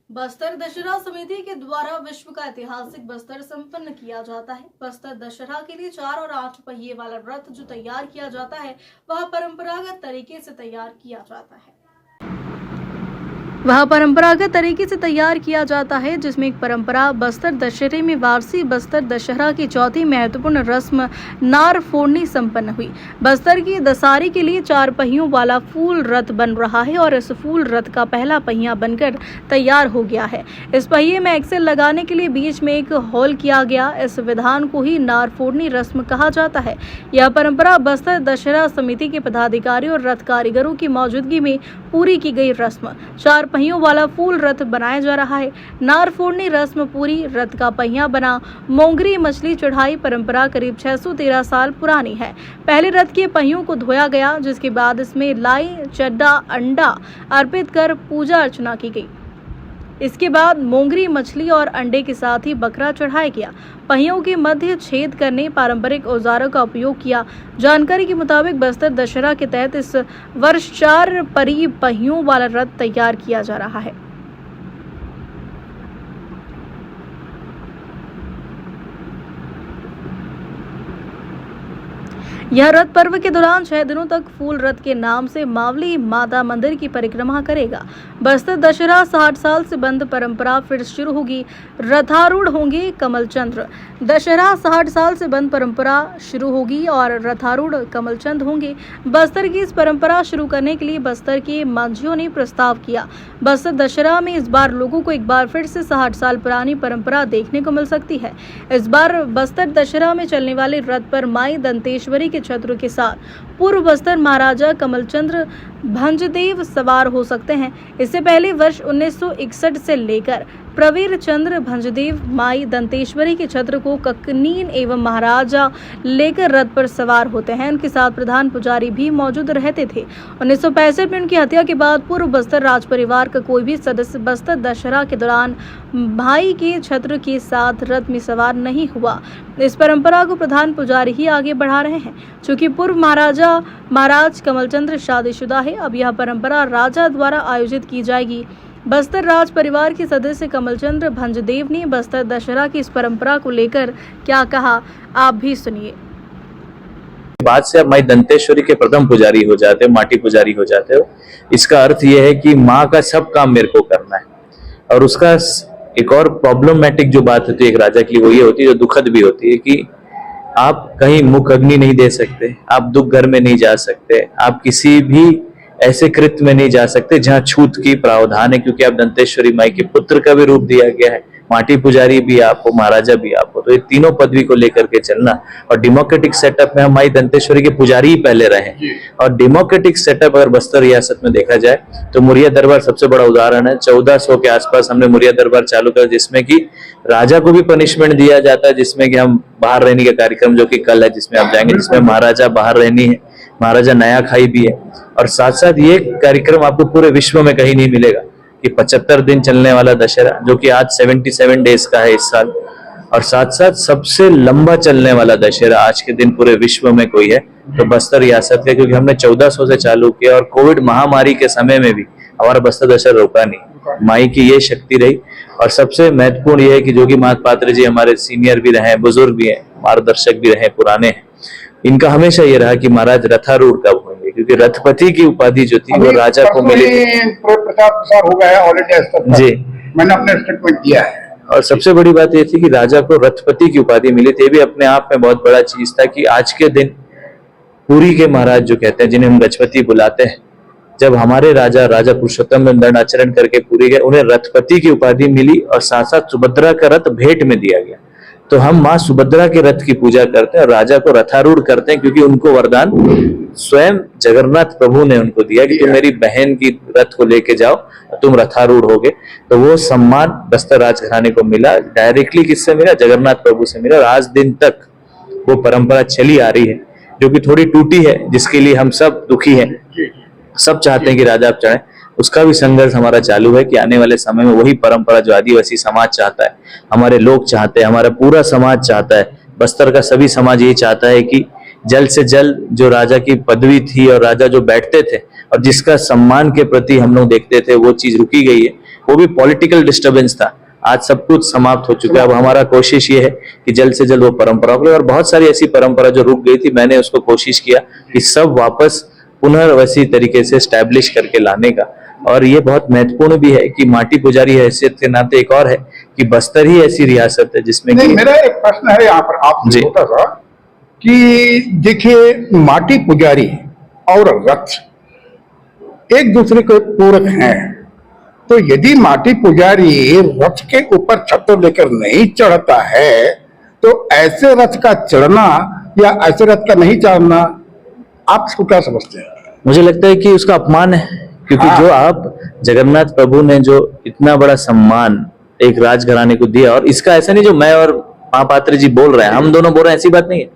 बस्तर दशहरा समिति के द्वारा विश्व का ऐतिहासिक बस्तर संपन्न किया जाता है। बस्तर दशहरा के लिए 4 और 8 पहिए वाला रथ जो तैयार किया जाता है वह परंपरागत तरीके से तैयार किया जाता है। जिसमें एक परंपरा बस्तर दशहरे में वार्षिक बस्तर दशहरा की चौथी महत्वपूर्ण रस्म नार फोड़नी संपन्न हुई। बस्तर की दशहरे के लिए 4 पहियों वाला फूल रथ बन रहा है और इस फूल रथ का पहला पहिया बनकर तैयार हो गया है। इस पहिए में एक्सेल लगाने के लिए बीच में एक होल किया गया। इस विधान को ही नार फोड़नी रस्म कहा जाता है। यह परंपरा बस्तर दशहरा समिति के पदाधिकारियों और रथ कारीगरों की मौजूदगी में पूरी की गई रस्म 4 पहियों वाला फूल रथ बनाया जा रहा है। नार फोड़नी रस्म पूरी रथ का पहिया बना मोंगरी मछली चढ़ाई परंपरा करीब 613 साल पुरानी है। पहले रथ के पहियों को धोया गया, जिसके बाद इसमें लाई चड्डा अंडा अर्पित कर पूजा अर्चना की गई। इसके बाद मोंगरी मछली और अंडे के साथ ही बकरा चढ़ाया गया। पहियों के मध्य छेद करने पारंपरिक औजारों का उपयोग किया। जानकारी के मुताबिक बस्तर दशहरा के तहत इस वर्ष 4 पहियों वाला रथ तैयार किया जा रहा है। यह रथ पर्व के दौरान 6 दिनों तक फूल रथ के नाम से मावली माता मंदिर की परिक्रमा करेगा। बस्तर दशहरा 60 साल से बंद परंपरा फिर शुरू होगी। रथारूढ़ होंगे कमलचंद्र। दशहरा 60 साल से बंद परंपरा शुरू होगी और रथारूढ़ कमलचंद होंगे। बस्तर की इस परंपरा शुरू करने के लिए बस्तर के मंझियों ने प्रस्ताव किया। बस्तर दशहरा में इस बार लोगों को एक बार फिर से 60 साल पुरानी परंपरा देखने को मिल सकती है। इस बार बस्तर दशहरा में चलने वाले रथ पर माई दंतेश्वरी के छत्र के साथ पूर्व बस्तर महाराजा कमलचंद्र भंजदेव सवार हो सकते हैं। इससे पहले वर्ष 1961 से लेकर प्रवीर चंद्र भंजदेव माई दंतेश्वरी के छत्र को ककनीन एवं महाराजा लेकर रथ पर सवार होते हैं। उनके साथ प्रधान पुजारी भी मौजूद रहते थे। 1965 में उनकी हत्या के बाद पूर्व बस्तर राज परिवार का कोई भी सदस्य बस्तर दशहरा के दौरान भाई के छत्र के साथ रथ में सवार नहीं हुआ। इस परंपरा को प्रधान पुजारी ही आगे बढ़ा रहे हैं। चूंकि पूर्व महाराज कमलचंद्र शादीशुदा है, अब यह परंपरा राजा द्वारा आयोजित की जाएगी। बस्तर राज परिवार के सदस्य कमलचंद्र भंजदेव ने बस्तर दशहरा की इस परंपरा को लेकर क्या कहा, आप भी सुनिए। बाद से आप माई दंतेश्वरी के प्रथम पुजारी हो जाते हो, माटी पुजारी हो जाते हो। इसका अर्थ यह है कि माँ का सब काम मेरे को करना है। और उसका एक और प्रॉब्लमेटिक जो बात होती है एक राजा की, वो ये होती है जो दुखद भी होती है कि आप कहीं मुख अग्नि नहीं दे सकते, आप दुख घर में नहीं जा सकते, आप किसी भी ऐसे कृत्य में नहीं जा सकते जहां छूत की प्रावधान है, क्योंकि आप दंतेश्वरी माई के पुत्र का भी रूप दिया गया है। माटी पुजारी भी आप हो, महाराजा भी आप हो, तो ये तीनों पदवी को लेकर के चलना। और डेमोक्रेटिक सेटअप में हम माई दंतेश्वरी के पुजारी ही पहले रहे। और डेमोक्रेटिक सेटअप अगर बस्तर रियासत में देखा जाए तो मुरिया दरबार सबसे बड़ा उदाहरण है। 1400 के आसपास हमने मुरिया दरबार चालू किया, जिसमें कि राजा को भी पनिशमेंट दिया जाता है, जिसमें कि हम बाहर रहने का कार्यक्रम जो कि कल है, जिसमें आप जाएंगे, जिसमें महाराजा बाहर रहनी है, महाराजा नया खाई भी है। और साथ साथ ये कार्यक्रम आपको पूरे विश्व में कहीं नहीं मिलेगा कि 75 दिन चलने वाला दशहरा, जो कि आज 77 डेज का है इस साल, और साथ साथ सबसे लंबा चलने वाला दशहरा आज के दिन पूरे विश्व में कोई है तो बस्तर रियासत का, क्योंकि हमने 1400 से चालू किया और कोविड महामारी के समय में भी हमारा बस्तर दशहरा रुका नहीं। माई की ये शक्ति रही। और सबसे महत्वपूर्ण ये है कि जोगी महापात्र जी हमारे सीनियर भी रहे, बुजुर्ग भी हैं, मार्गदर्शक भी रहे, पुराने हैं। इनका हमेशा ये रहा कि महाराज रथारूढ़ कब होंगे, क्योंकि रथपति की उपाधि जो थी वो राजा को मिली प्रचार हो गया है ऑल इंडिया स्तर पर। जी, मैंने अपने स्टेटमेंट दिया है। और सबसे बड़ी बात ये थी कि राजा को रथपति की उपाधि मिली थी। ये भी अपने आप में बहुत बड़ा चीज था कि आज के दिन पुरी के महाराज जो कहते हैं, जिन्हें हम गजपति बुलाते हैं, जब हमारे राजा पुरुषोत्तम दंडाचरण करके पुरी गए, उन्हें रथपति की उपाधि मिली और साथ साथ सुभद्रा का रथ भेंट में दिया गया। तो हम माँ सुभद्रा के रथ की पूजा करते हैं और राजा को रथारूढ़ करते हैं, क्योंकि उनको वरदान स्वयं जगन्नाथ प्रभु ने उनको दिया कि तुम मेरी बहन की रथ को लेके जाओ, तुम रथारूढ़ होगे। तो वो सम्मान बस्तर राजघराने को मिला। डायरेक्टली किससे मिला? जगन्नाथ प्रभु से मिला। और आज दिन तक वो परंपरा चली आ रही है, जो कि थोड़ी टूटी है, जिसके लिए हम सब दुखी हैं। सब चाहते हैं कि राजा आप चढ़े। उसका भी संघर्ष हमारा चालू है कि आने वाले समय में वही परंपरा जो आदिवासी समाज चाहता है, हमारे लोग चाहते हैं, हमारा पूरा समाज चाहता है, बस्तर का सभी समाज ये चाहता है कि जल्द से जल्द जो राजा की पदवी थी और राजा जो बैठते थे और जिसका सम्मान के प्रति हम लोग देखते थे, वो चीज रुकी गई है। वो भी पॉलिटिकल डिस्टर्बेंस था। आज सब कुछ समाप्त हो चुका है। अब हमारा कोशिश ये है कि जल्द से जल्द वो परंपरा को, और बहुत सारी ऐसी परंपरा जो रुक गई थी, मैंने उसको कोशिश किया कि सब वापस पुनर्वसी तरीके से स्टैब्लिश करके लाने का। और ये बहुत महत्वपूर्ण भी है कि माटी पुजारी हैसियत के नाते एक और है कि बस्तर ही ऐसी रियासत है जिसमें नहीं, मेरा एक प्रश्न है यहाँ पर आपसे छोटा सा कि देखिए, माटी पुजारी और रथ एक दूसरे के पूरक हैं। तो यदि माटी पुजारी रथ के ऊपर छत्र लेकर नहीं चढ़ता है, तो ऐसे रथ का चढ़ना या ऐसे रथ का नहीं चढ़ना, आप इसको क्या समझते हैं? मुझे लगता है कि उसका अपमान है, क्योंकि जो आप जगन्नाथ प्रभु ने जो इतना बड़ा सम्मान एक राजघराने को दिया, और इसका ऐसा नहीं जो मैं और महापात्र जी बोल रहे हैं, हम दोनों बोल रहे हैं, ऐसी बात नहीं है।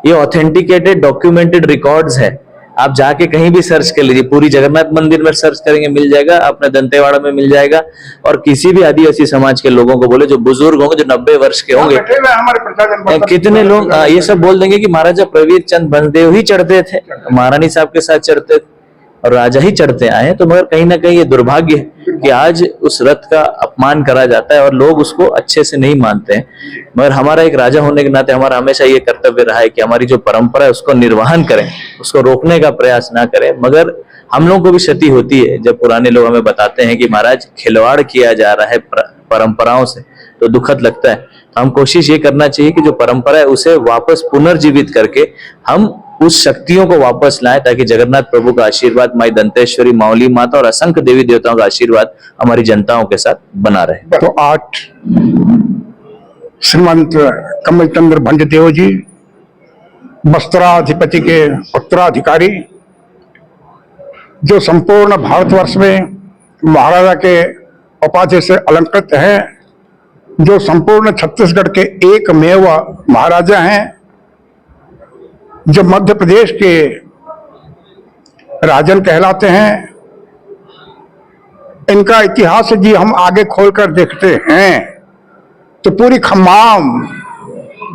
ये ऑथेंटिकेटेड डॉक्यूमेंटेड रिकॉर्ड्स है। आप जाके कहीं भी सर्च कर लीजिए, पूरी जगन्नाथ मंदिर में सर्च करेंगे मिल जाएगा, अपने दंतेवाड़ा में मिल जाएगा, और किसी भी आदिवासी समाज के लोगों को बोले, जो बुजुर्ग होंगे, जो 90 वर्ष के होंगे, कितने लोग ये सब बोल देंगे कि महाराजा प्रवीर चंद बंसदेव ही चढ़ते थे, महारानी साहब के साथ चढ़ते थे और राजा ही चढ़ते आए हैं। तो मगर कहीं ना कहीं ये दुर्भाग्य है कि आज उस रथ का अपमान करा जाता है और लोग उसको अच्छे से नहीं मानते हैं। मगर हमारा एक राजा होने के नाते हमारा हमेशा ये कर्तव्य रहा है कि हमारी जो परंपरा है उसको निर्वहन करें, उसको रोकने का प्रयास ना करें। मगर हम लोगों को भी क्षति होती है जब पुराने लोग हमें बताते हैं कि महाराज खिलवाड़ किया जा रहा है परंपराओं से, तो दुखद लगता है। हम कोशिश ये करना चाहिए कि जो परंपरा है उसे वापस पुनर्जीवित करके हम उस शक्तियों को वापस लाएं, ताकि जगन्नाथ प्रभु का आशीर्वाद, माई दंतेश्वरी, माउली माता और असंख्य देवी देवताओं का आशीर्वाद हमारी जनताओं के साथ बना रहे। तो आज श्रीमंत कमल चंद्र भंजदेव जी, बस्त्राधिपति के उत्तराधिकारी, जो संपूर्ण भारतवर्ष में महाराजा के उपाधि से अलंकृत हैं, जो संपूर्ण छत्तीसगढ़ के एकमेव महाराजा हैं, जो मध्य प्रदेश के राजन कहलाते हैं, इनका इतिहास जी हम आगे खोलकर देखते हैं तो पूरी खम्माम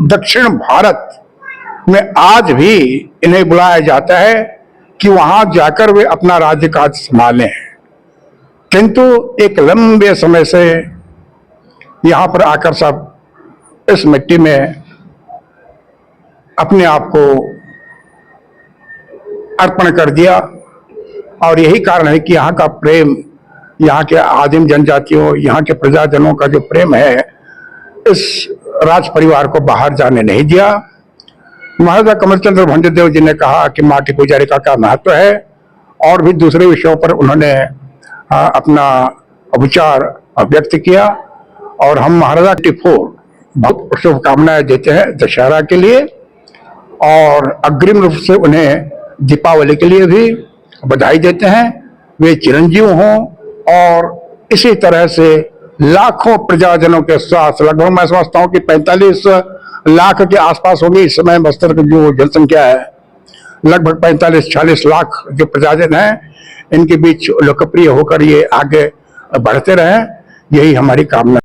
दक्षिण भारत में आज भी इन्हें बुलाया जाता है कि वहां जाकर वे अपना राज्य काज संभालें। किंतु एक लंबे समय से यहां पर आकर सब इस मिट्टी में अपने आप को अर्पण कर दिया, और यही कारण है कि यहाँ का प्रेम, यहाँ के आदिम जनजातियों, यहाँ के प्रजाजनों का जो प्रेम है, इस राज परिवार को बाहर जाने नहीं दिया। महाराजा कमलचंद्र भंजदेव जी ने कहा कि माटी पुजारी का क्या महत्व है, और भी दूसरे विषयों पर उन्होंने अपना विचार व्यक्त किया। और हम महाराजा टिफोर बहुत शुभकामनाएं देते हैं दशहरा के लिए, और अग्रिम रूप से उन्हें दीपावली के लिए भी बधाई देते हैं। वे चिरंजीव हों, और इसी तरह से लाखों प्रजाजनों के साथ, लगभग मैं समझता हूं कि 45 लाख के आसपास होगी इस समय बस्तर की जो जनसंख्या है, लगभग 45-46 लाख जो प्रजाजन हैं, इनके बीच लोकप्रिय होकर ये आगे बढ़ते रहें, यही हमारी कामना।